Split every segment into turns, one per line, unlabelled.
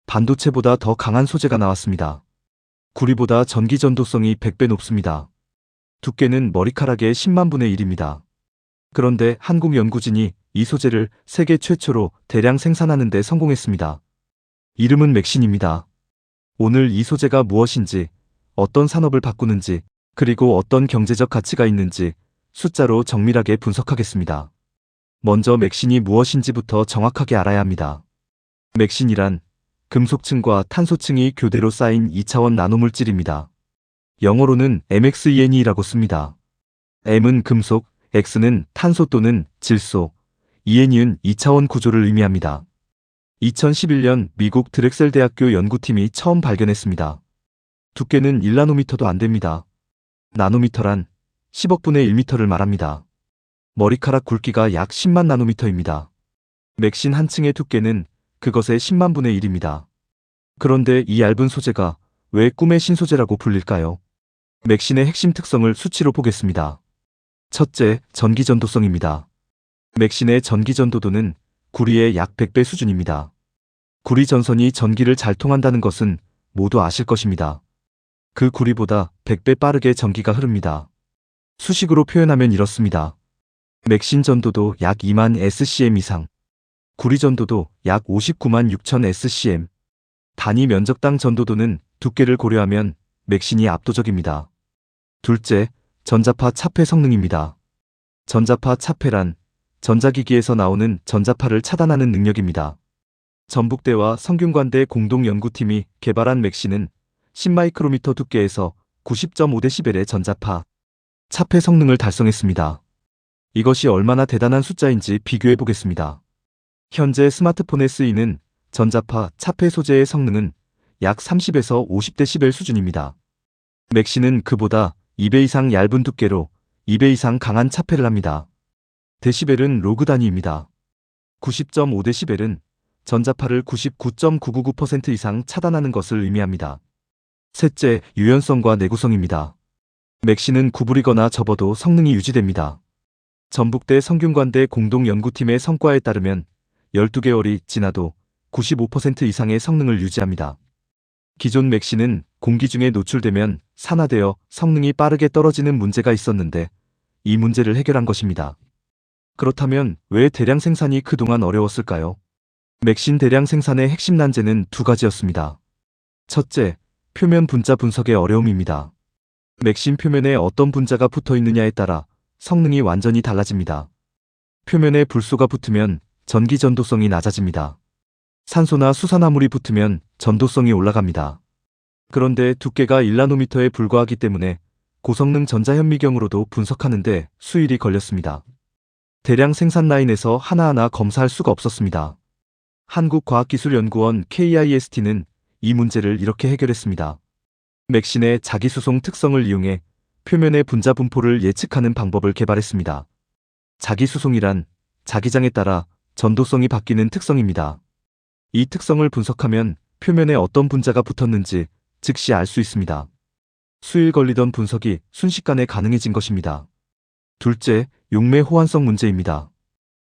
반도체보다 더 강한 소재가 나왔습니다. 구리보다 전기 전도성이 100배 높습니다. 두께는 머리카락의 10만 분의 1입니다. 그런데 한국 연구진이 이 소재를 세계 최초로 대량 생산하는 데 성공했습니다. 이름은 맥신입니다. 오늘 이 소재가 무엇인지, 어떤 산업을 바꾸는지, 그리고 어떤 경제적 가치가 있는지 숫자로 정밀하게 분석하겠습니다. 먼저 맥신이 무엇인지부터 정확하게 알아야 합니다. 맥신이란 금속층과 탄소층이 교대로 쌓인 2차원 나노물질입니다. 영어로는 MXEN이라고 씁니다. M은 금속, X는 탄소 또는 질소, EN은 2차원 구조를 의미합니다. 2011년 미국 드렉셀 대학교 연구팀이 처음 발견했습니다. 두께는 1나노미터도 안 됩니다. 나노미터란 10억분의 1미터를 말합니다. 머리카락 굵기가 약 10만 나노미터입니다. 맥신 한 층의 두께는 그것의 10만 분의 1입니다. 그런데 이 얇은 소재가 왜 꿈의 신소재라고 불릴까요? 맥신의 핵심 특성을 수치로 보겠습니다. 첫째, 전기전도성입니다. 맥신의 전기전도도는 구리의 약 100배 수준입니다. 구리 전선이 전기를 잘 통한다는 것은 모두 아실 것입니다. 그 구리보다 100배 빠르게 전기가 흐릅니다. 수식으로 표현하면 이렇습니다. 맥신 전도도 약 2만 SCM 이상, 구리 전도도 약 59만 6천 SCM. 단위 면적당 전도도는 두께를 고려하면 맥신이 압도적입니다. 둘째, 전자파 차폐 성능입니다. 전자파 차폐란 전자기기에서 나오는 전자파를 차단하는 능력입니다. 전북대와 성균관대 공동연구팀이 개발한 맥신은 10마이크로미터 두께에서 90.5dB의 전자파 차폐 성능을 달성했습니다. 이것이 얼마나 대단한 숫자인지 비교해 보겠습니다. 현재 스마트폰에 쓰이는 전자파 차폐 소재의 성능은 약 30에서 50dB 수준입니다. 맥신은 그보다 2배 이상 얇은 두께로 2배 이상 강한 차폐를 합니다. 데시벨은 로그 단위입니다. 90.5dB은 전자파를 99.999% 이상 차단하는 것을 의미합니다. 셋째, 유연성과 내구성입니다. 맥신은 구부리거나 접어도 성능이 유지됩니다. 전북대 성균관대 공동연구팀의 성과에 따르면 12개월이 지나도 95% 이상의 성능을 유지합니다. 기존 맥신은 공기 중에 노출되면 산화되어 성능이 빠르게 떨어지는 문제가 있었는데 이 문제를 해결한 것입니다. 그렇다면 왜 대량 생산이 그동안 어려웠을까요? 맥신 대량 생산의 핵심 난제는 두 가지였습니다. 첫째, 표면 분자 분석의 어려움입니다. 맥신 표면에 어떤 분자가 붙어 있느냐에 따라 성능이 완전히 달라집니다. 표면에 불소가 붙으면 전기 전도성이 낮아집니다. 산소나 수산화물이 붙으면 전도성이 올라갑니다. 그런데 두께가 1나노미터에 불과하기 때문에 고성능 전자현미경으로도 분석하는데 수일이 걸렸습니다. 대량 생산 라인에서 하나하나 검사할 수가 없었습니다. 한국과학기술연구원 KIST는 이 문제를 이렇게 해결했습니다. 맥신의 자기수송 특성을 이용해 표면의 분자 분포를 예측하는 방법을 개발했습니다. 자기수송이란 자기장에 따라 전도성이 바뀌는 특성입니다. 이 특성을 분석하면 표면에 어떤 분자가 붙었는지 즉시 알 수 있습니다. 수일 걸리던 분석이 순식간에 가능해진 것입니다. 둘째, 용매 호환성 문제입니다.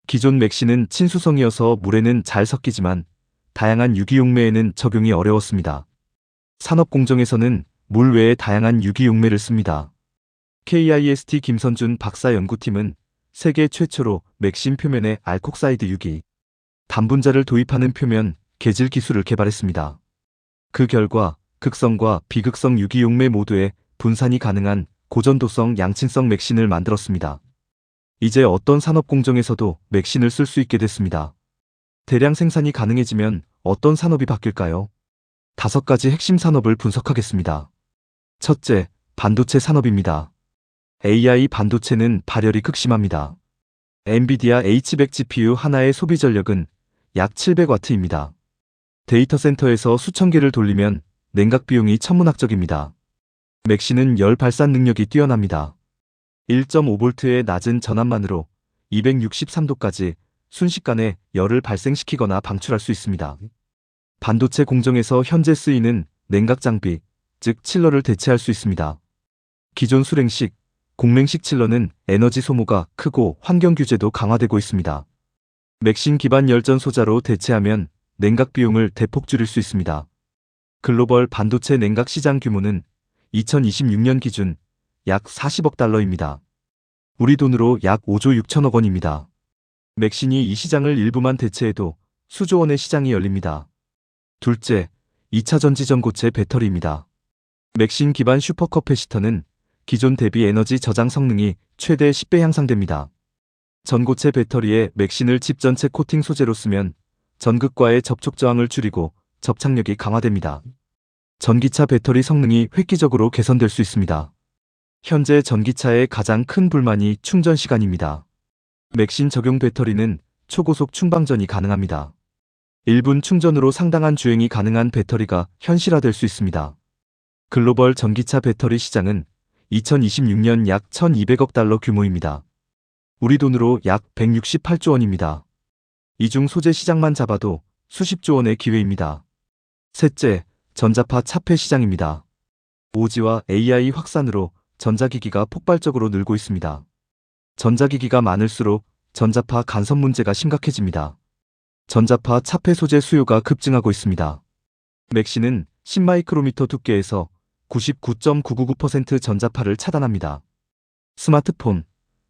기존 맥신은 친수성이어서 물에는 잘 섞이지만 다양한 유기용매에는 적용이 어려웠습니다. 산업공정에서는 물 외에 다양한 유기용매를 씁니다. KIST 김선준 박사 연구팀은 세계 최초로 맥신 표면에 알콕사이드 유기 단분자를 도입하는 표면 개질 기술을 개발했습니다. 그 결과 극성과 비극성 유기용매 모두의 분산이 가능한 고전도성 양친성 맥신을 만들었습니다. 이제 어떤 산업공정에서도 맥신을 쓸 수 있게 됐습니다. 대량 생산이 가능해지면 어떤 산업이 바뀔까요? 5가지 핵심 산업을 분석하겠습니다. 첫째, 반도체 산업입니다. AI 반도체는 발열이 극심합니다. 엔비디아 H100 GPU 하나의 소비 전력은 약 700W입니다. 데이터 센터에서 수천 개를 돌리면 냉각 비용이 천문학적입니다. 맥신은 열 발산 능력이 뛰어납니다. 1.5V의 낮은 전압만으로 263도까지 순식간에 열을 발생시키거나 방출할 수 있습니다. 반도체 공정에서 현재 쓰이는 냉각 장비, 즉 칠러를 대체할 수 있습니다. 기존 수랭식, 공랭식 칠러는 에너지 소모가 크고 환경 규제도 강화되고 있습니다. 맥신 기반 열전 소자로 대체하면 냉각 비용을 대폭 줄일 수 있습니다. 글로벌 반도체 냉각 시장 규모는 2026년 기준 약 40억 달러입니다. 우리 돈으로 약 5조 6천억 원입니다. 맥신이 이 시장을 일부만 대체해도 수조 원의 시장이 열립니다. 둘째, 2차 전지 전고체 배터리입니다. 맥신 기반 슈퍼커패시터는 기존 대비 에너지 저장 성능이 최대 10배 향상됩니다. 전고체 배터리에 맥신을 칩 전체 코팅 소재로 쓰면 전극과의 접촉 저항을 줄이고 접착력이 강화됩니다. 전기차 배터리 성능이 획기적으로 개선될 수 있습니다. 현재 전기차의 가장 큰 불만이 충전 시간입니다. 맥신 적용 배터리는 초고속 충방전이 가능합니다. 1분 충전으로 상당한 주행이 가능한 배터리가 현실화될 수 있습니다. 글로벌 전기차 배터리 시장은 2026년 약 1,200억 달러 규모입니다. 우리 돈으로 약 168조 원입니다. 이 중 소재 시장만 잡아도 수십조 원의 기회입니다. 셋째, 전자파 차폐 시장입니다. 5G와 AI 확산으로 전자기기가 폭발적으로 늘고 있습니다. 전자기기가 많을수록 전자파 간섭 문제가 심각해집니다. 전자파 차폐 소재 수요가 급증하고 있습니다. 맥신은 10마이크로미터 두께에서 99.999% 전자파를 차단합니다. 스마트폰,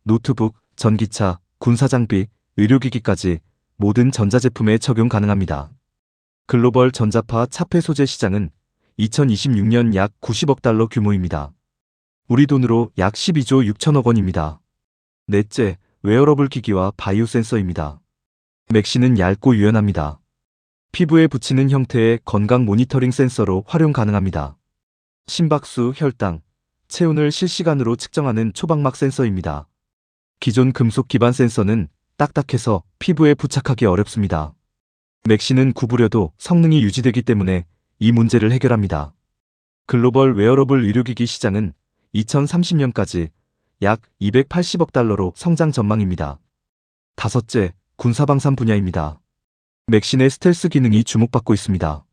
노트북, 전기차, 군사장비, 의료기기까지 모든 전자제품에 적용 가능합니다. 글로벌 전자파 차폐 소재 시장은 2026년 약 90억 달러 규모입니다. 우리 돈으로 약 12조 6천억 원입니다. 넷째, 웨어러블 기기와 바이오 센서입니다. 맥신은 얇고 유연합니다. 피부에 붙이는 형태의 건강 모니터링 센서로 활용 가능합니다. 심박수, 혈당, 체온을 실시간으로 측정하는 초방막 센서입니다. 기존 금속 기반 센서는 딱딱해서 피부에 부착하기 어렵습니다. 맥신은 구부려도 성능이 유지되기 때문에 이 문제를 해결합니다. 글로벌 웨어러블 의료기기 시장은 2030년까지 약 280억 달러로 성장 전망입니다. 다섯째, 군사방산 분야입니다. 맥신의 스텔스 기능이 주목받고 있습니다.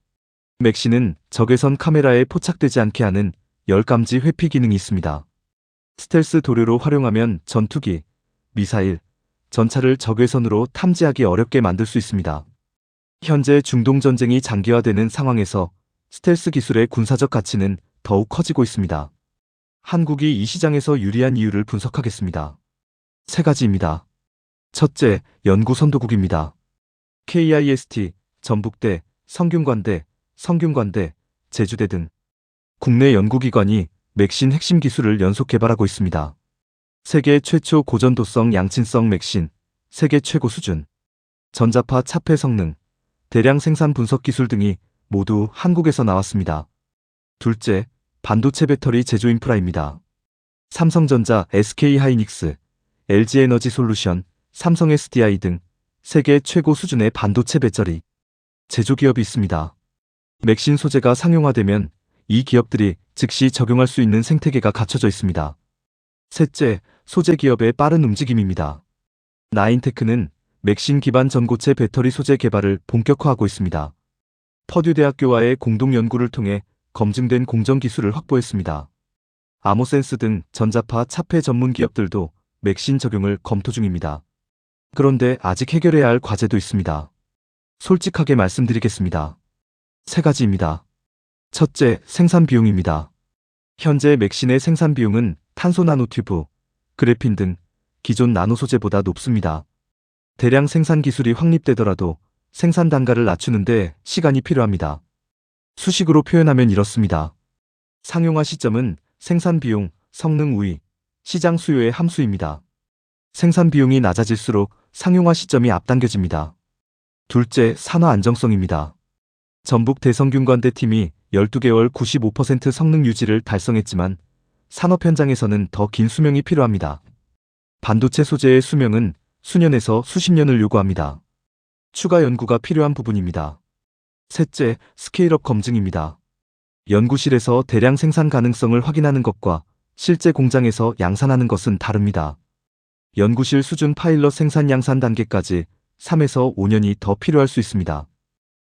맥신은 적외선 카메라에 포착되지 않게 하는 열감지 회피 기능이 있습니다. 스텔스 도료로 활용하면 전투기, 미사일, 전차를 적외선으로 탐지하기 어렵게 만들 수 있습니다. 현재 중동 전쟁이 장기화되는 상황에서 스텔스 기술의 군사적 가치는 더욱 커지고 있습니다. 한국이 이 시장에서 유리한 이유를 분석하겠습니다. 세 가지입니다. 첫째, 연구 선도국입니다. KIST, 전북대, 성균관대, 제주대 등 국내 연구기관이 맥신 핵심 기술을 연속 개발하고 있습니다. 세계 최초 고전도성 양친성 맥신, 세계 최고 수준, 전자파 차폐 성능, 대량 생산 분석 기술 등이 모두 한국에서 나왔습니다. 둘째, 반도체 배터리 제조 인프라입니다. 삼성전자, SK하이닉스, LG에너지솔루션, 삼성 SDI 등 세계 최고 수준의 반도체 배터리 제조기업이 있습니다. 맥신 소재가 상용화되면 이 기업들이 즉시 적용할 수 있는 생태계가 갖춰져 있습니다. 셋째, 소재 기업의 빠른 움직임입니다. 나인테크는 맥신 기반 전고체 배터리 소재 개발을 본격화하고 있습니다. 퍼듀대학교와의 공동 연구를 통해 검증된 공정 기술을 확보했습니다. 아모센스 등 전자파 차폐 전문 기업들도 맥신 적용을 검토 중입니다. 그런데 아직 해결해야 할 과제도 있습니다. 솔직하게 말씀드리겠습니다. 세 가지입니다. 첫째, 생산 비용입니다. 현재 맥신의 생산 비용은 탄소 나노튜브, 그래핀 등 기존 나노 소재보다 높습니다. 대량 생산 기술이 확립되더라도 생산 단가를 낮추는데 시간이 필요합니다. 수식으로 표현하면 이렇습니다. 상용화 시점은 생산 비용, 성능 우위, 시장 수요의 함수입니다. 생산 비용이 낮아질수록 상용화 시점이 앞당겨집니다. 둘째, 산화 안정성입니다. 전북 대성균관대 팀이 12개월 95% 성능 유지를 달성했지만 산업 현장에서는 더 긴 수명이 필요합니다. 반도체 소재의 수명은 수년에서 수십 년을 요구합니다. 추가 연구가 필요한 부분입니다. 셋째, 스케일업 검증입니다. 연구실에서 대량 생산 가능성을 확인하는 것과 실제 공장에서 양산하는 것은 다릅니다. 연구실 수준 파일럿 생산 양산 단계까지 3에서 5년이 더 필요할 수 있습니다.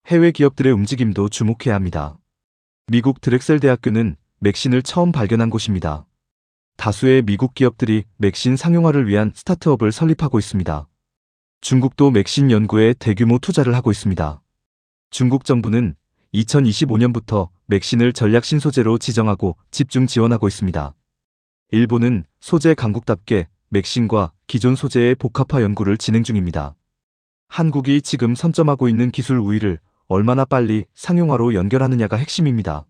해외 기업들의 움직임도 주목해야 합니다. 미국 드렉셀 대학교는 맥신을 처음 발견한 곳입니다. 다수의 미국 기업들이 맥신 상용화를 위한 스타트업을 설립하고 있습니다. 중국도 맥신 연구에 대규모 투자를 하고 있습니다. 중국 정부는 2025년부터 맥신을 전략 신소재로 지정하고 집중 지원하고 있습니다. 일본은 소재 강국답게 맥신과 기존 소재의 복합화 연구를 진행 중입니다. 한국이 지금 선점하고 있는 기술 우위를 얼마나 빨리 상용화로 연결하느냐가 핵심입니다.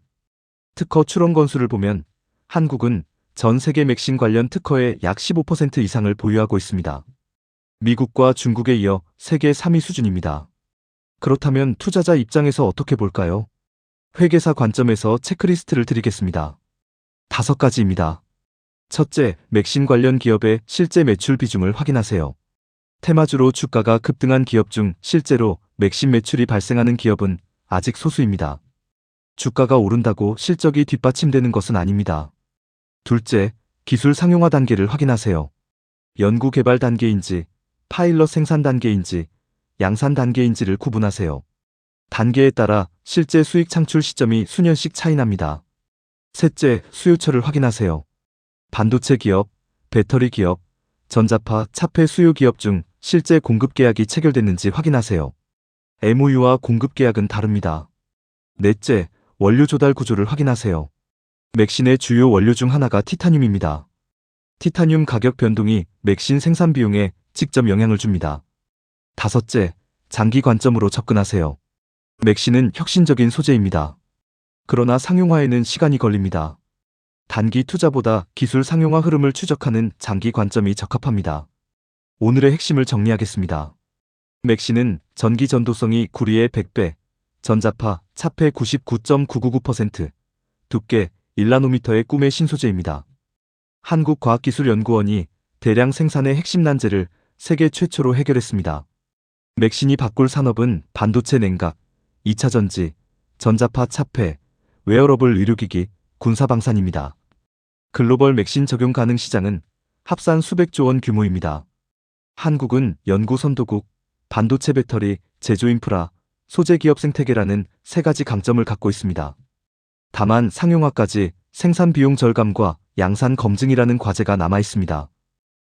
특허 출원 건수를 보면 한국은 전 세계 맥신 관련 특허의 약 15% 이상을 보유하고 있습니다. 미국과 중국에 이어 세계 3위 수준입니다. 그렇다면 투자자 입장에서 어떻게 볼까요? 회계사 관점에서 체크리스트를 드리겠습니다. 5가지입니다. 첫째, 맥신 관련 기업의 실제 매출 비중을 확인하세요. 테마주로 주가가 급등한 기업 중 실제로 맥신 매출이 발생하는 기업은 아직 소수입니다. 주가가 오른다고 실적이 뒷받침되는 것은 아닙니다. 둘째, 기술 상용화 단계를 확인하세요. 연구 개발 단계인지, 파일럿 생산 단계인지, 양산 단계인지를 구분하세요. 단계에 따라 실제 수익 창출 시점이 수년씩 차이납니다. 셋째, 수요처를 확인하세요. 반도체 기업, 배터리 기업, 전자파, 차폐 수요 기업 중 실제 공급 계약이 체결됐는지 확인하세요. MOU와 공급 계약은 다릅니다. 넷째, 원료 조달 구조를 확인하세요. 맥신의 주요 원료 중 하나가 티타늄입니다. 티타늄 가격 변동이 맥신 생산 비용에 직접 영향을 줍니다. 다섯째, 장기 관점으로 접근하세요. 맥신은 혁신적인 소재입니다. 그러나 상용화에는 시간이 걸립니다. 단기 투자보다 기술 상용화 흐름을 추적하는 장기 관점이 적합합니다. 오늘의 핵심을 정리하겠습니다. 맥신은 전기 전도성이 구리의 100배, 전자파, 차폐 99.999%, 두께 1나노미터의 꿈의 신소재입니다. 한국과학기술연구원이 대량 생산의 핵심 난제를 세계 최초로 해결했습니다. 맥신이 바꿀 산업은 반도체 냉각, 2차전지, 전자파 차폐, 웨어러블 의료기기, 군사방산입니다. 글로벌 맥신 적용 가능 시장은 합산 수백조 원 규모입니다. 한국은 연구 선도국, 반도체 배터리, 제조 인프라, 소재 기업 생태계라는 3가지 강점을 갖고 있습니다. 다만 상용화까지 생산 비용 절감과 양산 검증이라는 과제가 남아 있습니다.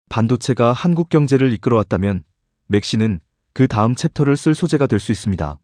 반도체가 한국 경제를 이끌어왔다면 맥신은 그 다음 챕터를 쓸 소재가 될 수 있습니다.